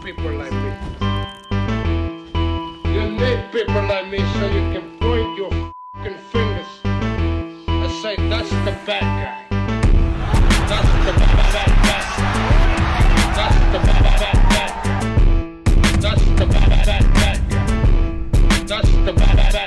people like me. You need people like me so you can point your fucking fingers and say, that's the bad guy. That's the bad guy. That's the bad guy. That's the bad guy. That's the bad guy.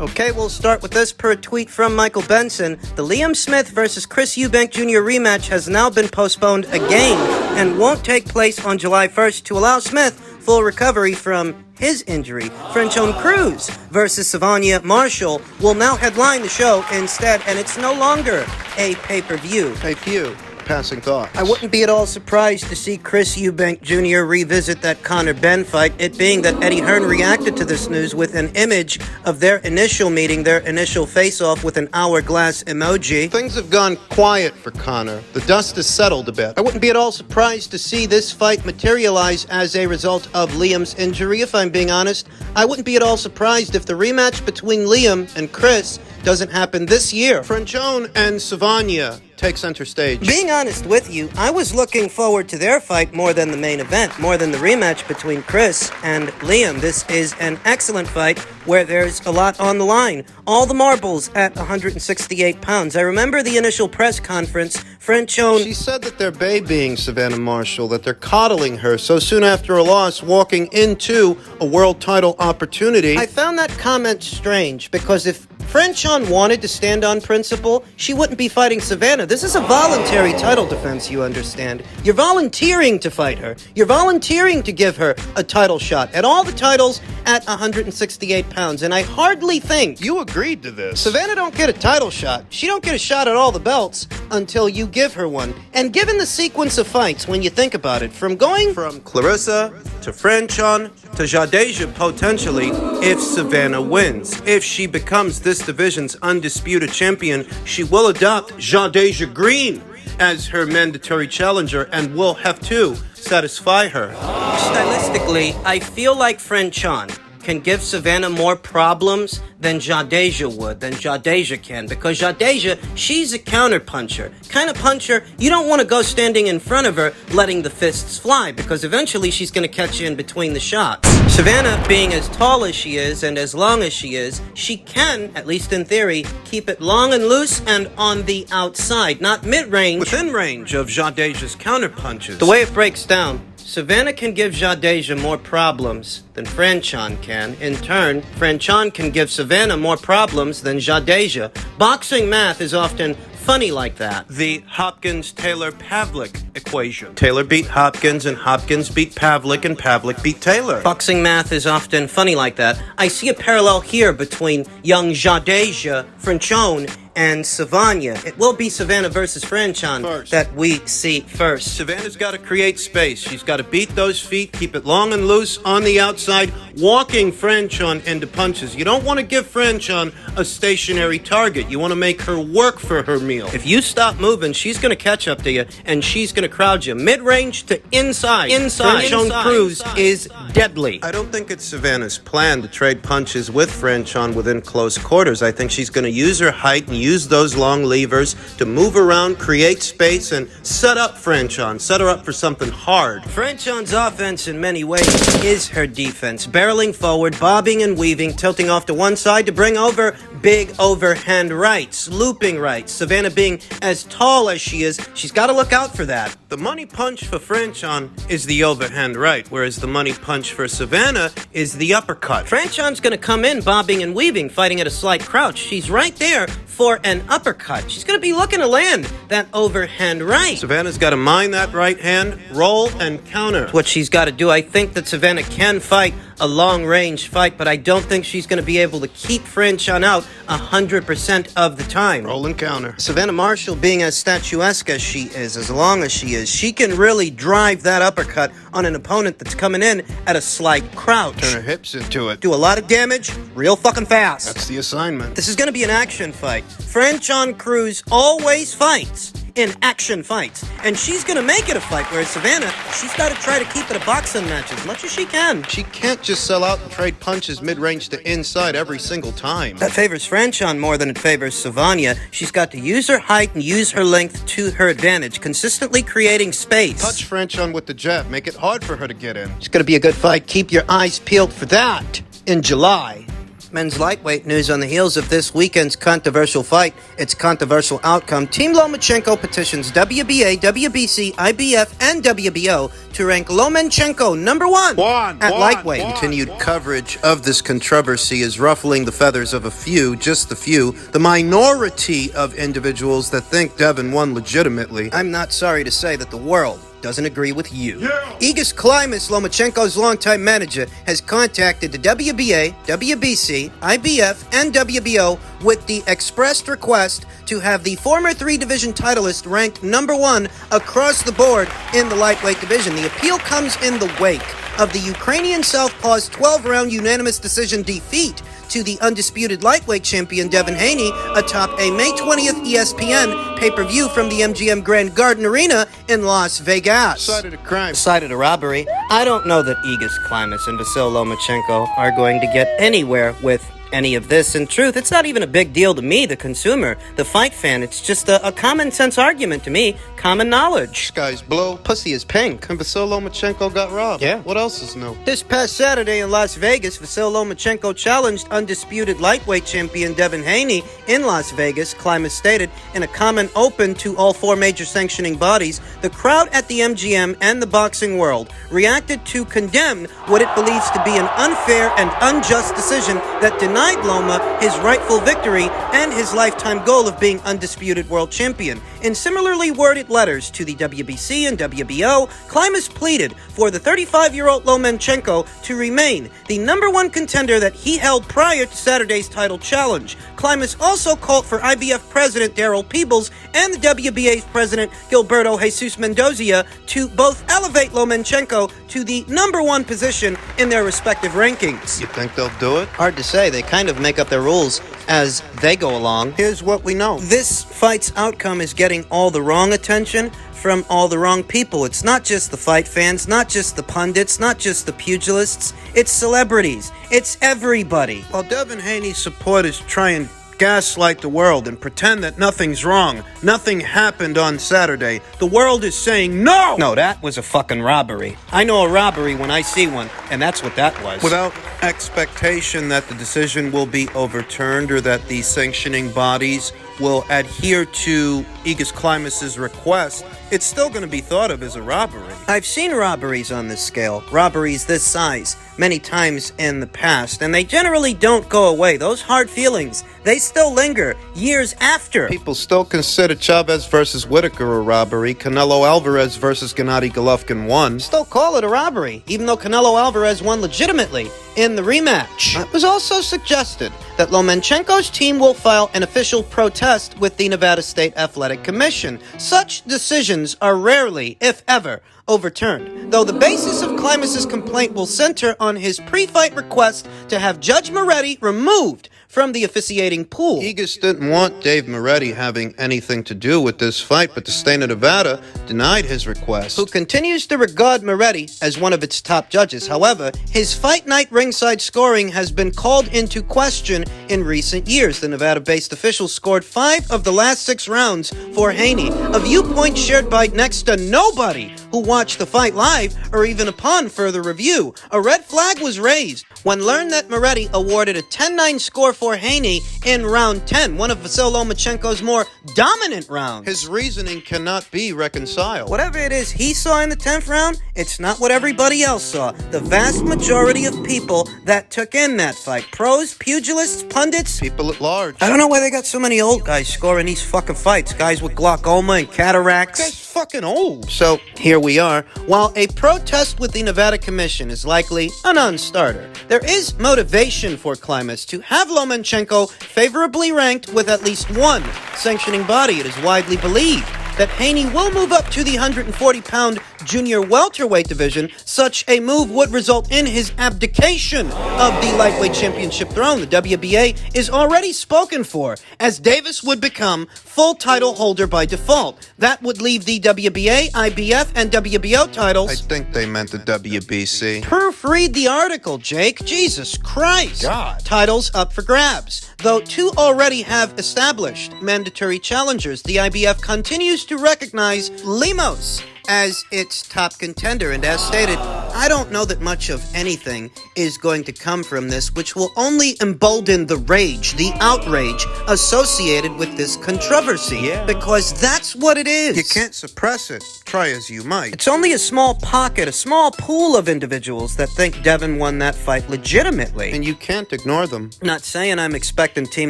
Okay, we'll start with this per tweet from Michael Benson. The Liam Smith versus Chris Eubank Jr. rematch has now been postponed again and won't take place on July 1st to allow Smith full recovery from his injury. French-owned Cruz versus Savannah Marshall will now headline the show instead, and it's no longer a pay-per-view. A few passing thoughts. I wouldn't be at all surprised to see Chris Eubank Jr. revisit that Conor Benn fight, it being that Eddie Hearn reacted to this news with an image of their initial meeting, their initial face-off with an hourglass emoji. Things have gone quiet for Conor. The dust has settled a bit. I wouldn't be at all surprised to see this fight materialize as a result of Liam's injury, if I'm being honest. I wouldn't be at all surprised if the rematch between Liam and Chris doesn't happen this year. Frenchone and Savannah take center stage. Being honest with you, I was looking forward to their fight more than the main event, more than the rematch between Chris and Liam. This is an excellent fight where there's a lot on the line. All the marbles at 168 pounds. I remember the initial press conference, Frenchone... She said that they're babying Savannah Marshall, that they're coddling her so soon after a loss, walking into a world title opportunity. I found that comment strange, because if Frenchone wanted to stand on principle, she wouldn't be fighting Savannah. This is a voluntary title defense, you understand. You're volunteering to fight her. You're volunteering to give her a title shot at all the titles at 168 pounds, and I hardly think... You agreed to this. Savannah don't get a title shot. She don't get a shot at all the belts until you give her one. And given the sequence of fights, when you think about it, from going from Clarissa to Frenchone to Jadeja potentially, if Savannah wins. If she becomes this division's undisputed champion, she will adopt Jadeja Green as her mandatory challenger and will have to satisfy her. Stylistically, I feel like Frenchone can give Savannah more problems than Jadeja would, than Jadeja can, because Jadeja, she's a counterpuncher. Kind of puncher, you don't want to go standing in front of her letting the fists fly, because eventually she's going to catch you in between the shots. Savannah, being as tall as she is and as long as she is, she can, at least in theory, keep it long and loose and on the outside, not mid-range, within range of Jadeja's counterpunches. The way it breaks down, Savannah can give Jadeja more problems than Frenchone can. In turn, Frenchone can give Savannah more problems than Jadeja. Boxing math is often funny like that. The Hopkins-Taylor-Pavlik equation. Taylor beat Hopkins, and Hopkins beat Pavlik, and Pavlik beat Taylor. Boxing math is often funny like that. I see a parallel here between young Jadeja, Frenchone, and Savannah. It will be Savannah versus Frenchone that we see first. Savannah's got to create space. She's got to beat those feet, keep it long and loose on the outside, walking Frenchone into punches. You don't want to give Frenchone a stationary target. You want to make her work for her meal. If you stop moving, she's going to catch up to you, and she's going to crowd you. Mid-range to inside. Frenchone Cruz is deadly. I don't think it's Savannah's plan to trade punches with Frenchone within close quarters. I think she's going to use her height and use those long levers to move around, create space, and set up Frenchone. Set her up for something hard. Frenchone's offense in many ways is her defense. Barreling forward, bobbing and weaving, tilting off to one side to bring over big overhand rights, looping rights. Savannah being as tall as she is, she's got to look out for that. The money punch for Frenchone is the overhand right, whereas the money punch for Savannah is the uppercut. Frenchone's going to come in bobbing and weaving, fighting at a slight crouch. She's right there for an uppercut. She's going to be looking to land that overhand right. Savannah's got to mind that right hand, roll, and counter. What she's got to do. I think that Savannah can fight a long-range fight, but I don't think she's going to be able to keep Frenchone out 100% of the time. Roll and counter. Savannah Marshall, being as statuesque as she is, as long as she is, she can really drive that uppercut on an opponent that's coming in at a slight crouch. Turn her hips into it. Do a lot of damage real fucking fast. That's the assignment. This is going to be an action fight. Frenchone Cruz always fights in action fights. And she's gonna make it a fight, whereas Savannah, she's gotta try to keep it a boxing match as much as she can. She can't just sell out and trade punches mid-range to inside every single time. That favors Franchon more than it favors Savannah. She's got to use her height and use her length to her advantage, consistently creating space. Touch Franchon with the jab. Make it hard for her to get in. It's gonna be a good fight. Keep your eyes peeled for that in July. Men's lightweight news on the heels of this weekend's controversial fight. Its controversial outcome, Team Lomachenko petitions WBA, WBC, IBF, and WBO to rank Lomachenko number one at lightweight. Continued coverage of this controversy is ruffling the feathers of a few, just a few, the minority of individuals that think Devin won legitimately. I'm not sorry to say that the world doesn't agree with you. Aegis Klimas, Lomachenko's longtime manager, has contacted the WBA, WBC, IBF, and WBO with the expressed request to have the former three-division titleist ranked number one across the board in the lightweight division. The appeal comes in the wake of the Ukrainian Southpaw's 12-round unanimous decision defeat to the undisputed lightweight champion Devin Haney atop a May 20th ESPN pay-per-view from the MGM Grand Garden Arena in Las Vegas. Cited a crime. Cited a robbery. I don't know that Aegis Klimas and Vasil Lomachenko are going to get anywhere with any of this. In truth, it's not even a big deal to me, the consumer, the fight fan. It's just a common sense argument to me, common knowledge. Sky's blue, pussy is pink, and Vasil Lomachenko got robbed. Yeah. What else is new? This past Saturday in Las Vegas, Vasil Lomachenko challenged undisputed lightweight champion Devin Haney in Las Vegas. Klimas stated in a comment open to all four major sanctioning bodies, the crowd at the MGM and the boxing world reacted to condemn what it believes to be an unfair and unjust decision that denied Loma his rightful victory and his lifetime goal of being undisputed world champion. In similarly worded letters to the WBC and WBO, Klimas pleaded for the 35-year-old Lomachenko to remain the number one contender that he held prior to Saturday's title challenge. Klimas also called for IBF President Daryl Peebles and the WBA's President Gilberto Jesus Mendoza to both elevate Lomachenko to the number one position in their respective rankings. You think they'll do it? Hard to say. They kind of make up their rules as they go along. Here's what we know. This fight's outcome is getting all the wrong attention from all the wrong people. It's not just the fight fans, not just the pundits, not just the pugilists. It's celebrities. It's everybody. While Devin Haney's supporters try and gaslight the world and pretend that nothing's wrong, nothing happened on Saturday, the world is saying no! No, that was a fucking robbery. I know a robbery when I see one, and that's what that was. Without expectation that the decision will be overturned or that the sanctioning bodies will adhere to Aegis Klimas' request, it's still going to be thought of as a robbery. I've seen robberies on this scale, robberies this size, many times in the past, and they generally don't go away. Those hard feelings, they still linger years after. People still consider Chavez versus Whitaker a robbery. Canelo Alvarez versus Gennady Golovkin won. Still call it a robbery, even though Canelo Alvarez won legitimately in the rematch. It was also suggested that Lomachenko's team will file an official protest with the Nevada State Athletic Commission. Such decisions are rarely, if ever, overturned, though the basis of Klimas' complaint will center on his pre-fight request to have Judge Moretti removed from the officiating pool. Aegis didn't want Dave Moretti having anything to do with this fight, but the state of Nevada denied his request. Who continues to regard Moretti as one of its top judges. However, his fight night ringside scoring has been called into question in recent years. The Nevada-based official scored 5 of the last 6 rounds for Haney, a viewpoint shared by next to nobody who watched the fight live or even upon further review. A red flag was raised when learned that Moretti awarded a 10-9 score for Haney in round 10, one of Vasil Lomachenko's more dominant rounds. His reasoning cannot be reconciled. Whatever it is he saw in the 10th round, it's not what everybody else saw. The vast majority of people that took in that fight, pros, pugilists, pundits, People at large. I don't know why they got so many old guys scoring these fucking fights. Guys with glaucoma and cataracts. That's fucking old. So, here we are. While a protest with the Nevada Commission is likely a non-starter, there is motivation for Klimas to have Lomachenko favorably ranked with at least one sanctioning body, it is widely believed. that Haney will move up to the 140-pound junior welterweight division, such a move would result in his abdication of the lightweight championship throne. The WBA is already spoken for, as Davis would become full title holder by default. That would leave the WBA, IBF, and WBO titles. I think they meant the WBC. Proofread the article, Jake. Jesus Christ. God. Titles up for grabs. Though two already have established mandatory challengers, the IBF continues to recognize Lemos as its top contender, and as stated, I don't know that much of anything is going to come from this, which will only embolden the rage, the outrage associated with this controversy, because that's what it is. You can't suppress it, try as you might. It's only a small pocket, a small pool of individuals that think Devin won that fight legitimately. And you can't ignore them. Not saying I'm expecting Team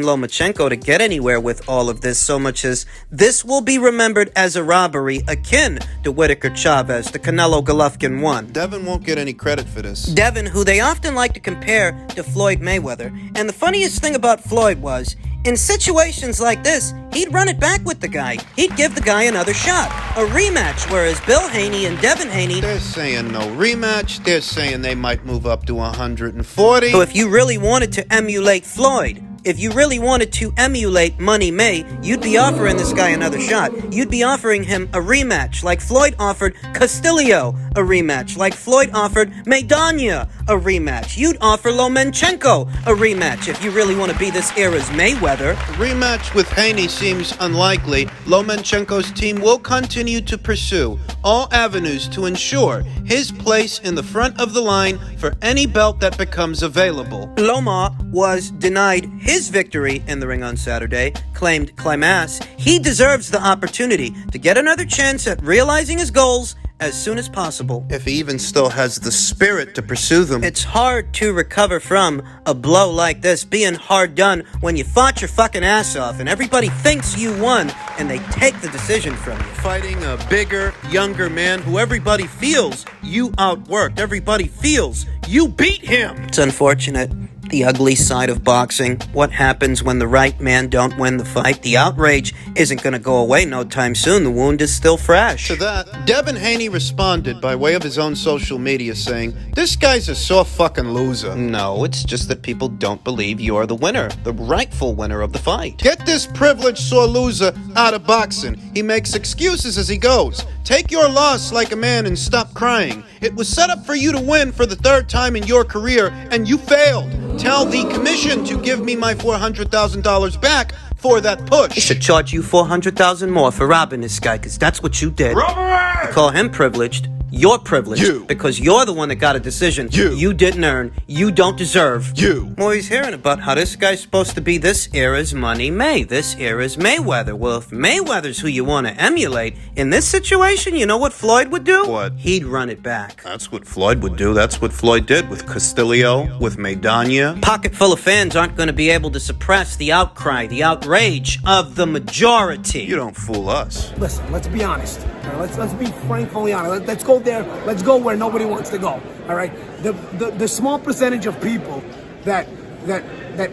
Lomachenko to get anywhere with all of this, so much as this will be remembered as a robbery akin to Whitaker Chavez, the Canelo Golovkin one. Devin won't get any credit for this. Devin, who they often like to compare to Floyd Mayweather. And the funniest thing about Floyd was, in situations like this, he'd run it back with the guy. He'd give the guy another shot, a rematch, whereas Bill Haney and Devin Haney... They're saying no rematch. They're saying they might move up to 140. So if you really wanted to emulate Floyd, if you really wanted to emulate Money May, you'd be offering this guy another shot. You'd be offering him a rematch, like Floyd offered Castillo a rematch, like Floyd offered Maidana a rematch. You'd offer Lomachenko a rematch if you really want to be this era's Mayweather. A rematch with Haney seems unlikely. Lomachenko's team will continue to pursue all avenues to ensure his place in the front of the line for any belt that becomes available. Loma was denied his victory in the ring on Saturday, claimed Klimas. He deserves the opportunity to get another chance at realizing his goals as soon as possible. If he even still has the spirit to pursue them. It's hard to recover from a blow like this, being hard done when you fought your fucking ass off and everybody thinks you won and they take the decision from you. Fighting a bigger, younger man who everybody feels you outworked. Everybody feels you beat him. It's unfortunate. The ugly side of boxing. What happens when the right man don't win the fight? The outrage isn't going to go away no time soon. The wound is still fresh. To that, Devin Haney responded by way of his own social media saying, "This guy's a sore fucking loser." No, it's just that people don't believe you're the winner, the rightful winner of the fight. Get this privileged sore loser out of boxing. He makes excuses as he goes. Take your loss like a man and stop crying. It was set up for you to win for the third time in your career, and you failed. Tell the commission to give me my $400,000 back for that push. He should charge you $400,000 more for robbing this guy, because that's what you did. Robbery! You call him privileged. You're privileged. You. Because you're the one that got a decision you didn't earn, you don't deserve. You. Well, he's hearing about how this guy's supposed to be this era's Money May, this era's Mayweather. Well, if Mayweather's who you want to emulate, in this situation, you know what Floyd would do? What? He'd run it back. That's what Floyd would do. That's what Floyd did with Castillo, with Maidana. Pocket full of fans aren't going to be able to suppress the outcry, the outrage of the majority. You don't fool us. Listen, let's be honest. All right? Let's be frankly honest. Let's go there. Let's go where nobody wants to go. All right. The small percentage of people that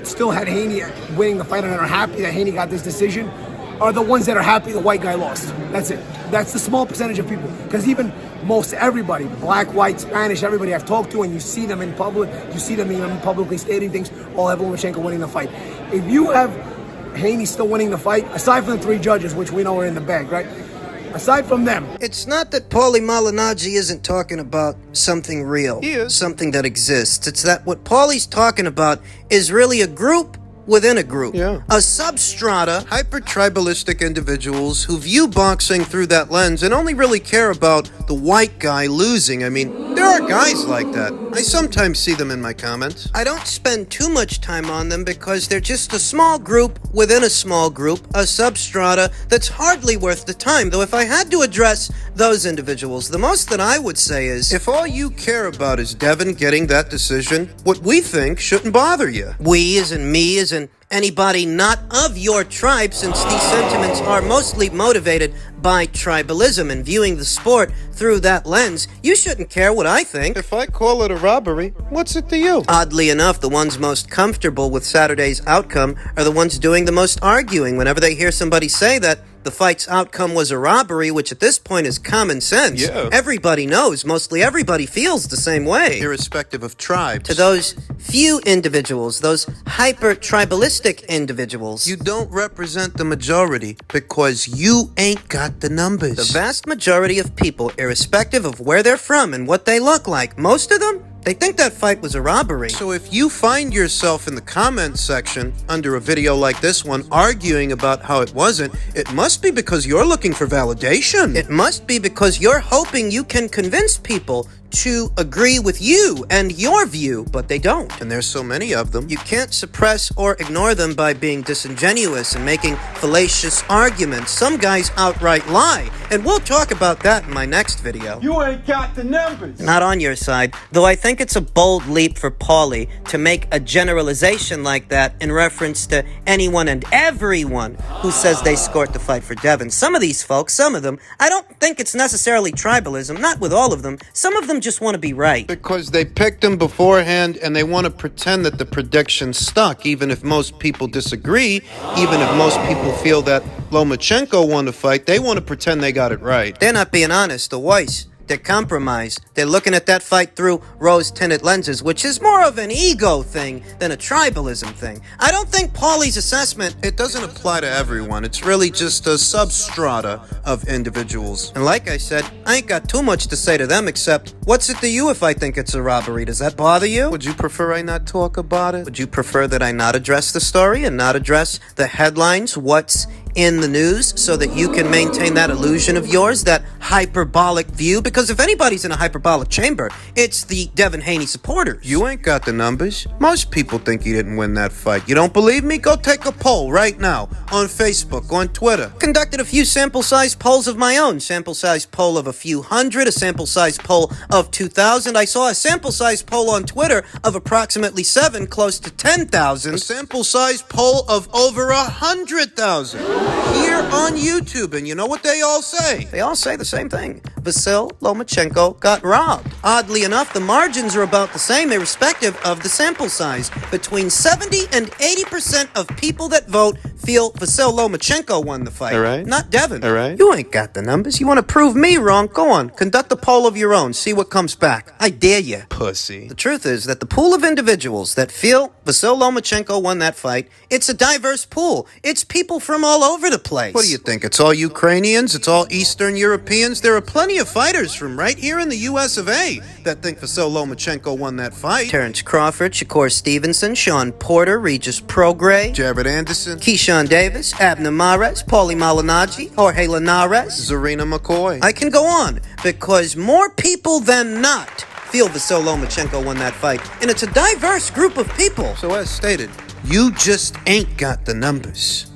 still had Haney winning the fight and are happy that Haney got this decision are the ones that are happy the white guy lost. That's it. That's the small percentage of people. Because even most everybody, black, white, Spanish, everybody I've talked to, and you see them in public, you see them even publicly stating things, all have Lomachenko winning the fight. If you have Haney still winning the fight, aside from the three judges, which we know are in the bag, right? Aside from them. It's not that Paulie Malignaggi isn't talking about something real. He is. Something that exists. It's that what Paulie's talking about is really a group within a group. Yeah. A substrata. Hyper-tribalistic individuals who view boxing through that lens and only really care about the white guy losing. I mean, there are guys like that. I sometimes see them in my comments. I don't spend too much time on them because they're just a small group within a small group, a substrata that's hardly worth the time. Though if I had to address those individuals, the most that I would say is, If all you care about is Devin getting that decision, what we think shouldn't bother you. we as in me as in anybody not of your tribe, since these sentiments are mostly motivated by tribalism and viewing the sport through that lens, you shouldn't care what I think. If I call it a robbery, what's it to you? Oddly enough, the ones most comfortable with Saturday's outcome are the ones doing the most arguing. Whenever they hear somebody say that, the fight's outcome was a robbery, which at this point is common sense. Yeah. Everybody knows, mostly everybody feels the same way. Irrespective of tribes. To those few individuals, those hyper-tribalistic individuals, You don't represent the majority because you ain't got the numbers. the vast majority of people, irrespective of where they're from and what they look like, most of them, they think that fight was a robbery. So if you find yourself in the comments section under a video like this one arguing about how it wasn't, it must be because you're looking for validation. It must be because you're hoping you can convince people to agree with you and your view, but they don't. And there's so many of them. You can't suppress or ignore them by being disingenuous and making fallacious arguments. Some guys outright lie, and we'll talk about that in my next video. You ain't got the numbers. Not on your side, though I think it's a bold leap for Paulie to make a generalization like that in reference to anyone and everyone who says they scored the fight for Devin. Some of these folks, some of them, I don't think it's necessarily tribalism, not with all of them. Some of them just want to be right. Because they picked him beforehand and they want to pretend that the prediction stuck, even if most people disagree, even if most people feel that Lomachenko won the fight, they want to pretend they got it right. They're not being honest, the Weiss. They're compromised. They're looking at that fight through rose-tinted lenses, which is more of an ego thing than a tribalism thing. I don't think Paulie's assessment... It doesn't apply to everyone. It's really just a substrata of individuals. And like I said, I ain't got too much to say to them except, what's it to you if I think it's a robbery? Does that bother you? Would you prefer I not talk about it? Would you prefer that I not address the story and not address the headlines, what's in the news, so that you can maintain that illusion of yours, that hyperbolic view? Because if anybody's in a hyperbolic chamber, it's the Devin Haney supporters. You ain't got the numbers. Most people think he didn't win that fight. You don't believe me? Go take a poll right now on Facebook, on Twitter. Conducted a few sample-size polls of my own. Sample-size poll of a few hundred, a sample-size poll of 2,000. I saw a sample-size poll on Twitter of approximately 7, close to 10,000. A sample size poll of over 100,000 here on YouTube. And you know what they all say? They all say the same thing. Vasil Lomachenko got robbed. Oddly enough, the margins are about the same irrespective of the sample size. Between 70 and 80% of people that vote feel Vasil Lomachenko won the fight. All right. Not Devin. All right. You ain't got the numbers. You want to prove me wrong? Go on. Conduct a poll of your own. See what comes back. I dare you. Pussy. The truth is that the pool of individuals that feel Vasil Lomachenko won that fight, it's a diverse pool. It's people from all over the place. What do you think? It's all Ukrainians? It's all Eastern Europeans? There are plenty of fighters from right here in the US of A that think Vasil Lomachenko won that fight. Terrence Crawford, Shakur Stevenson, Sean Porter, Regis Prograis, Jared Anderson, Keyshawn Davis, Abner Mares, Paulie Malignaggi, Jorge Linares. Zarina McCoy. I can go on, because more people than not feel Vasil Lomachenko won that fight, and it's a diverse group of people. So as stated, you just ain't got the numbers.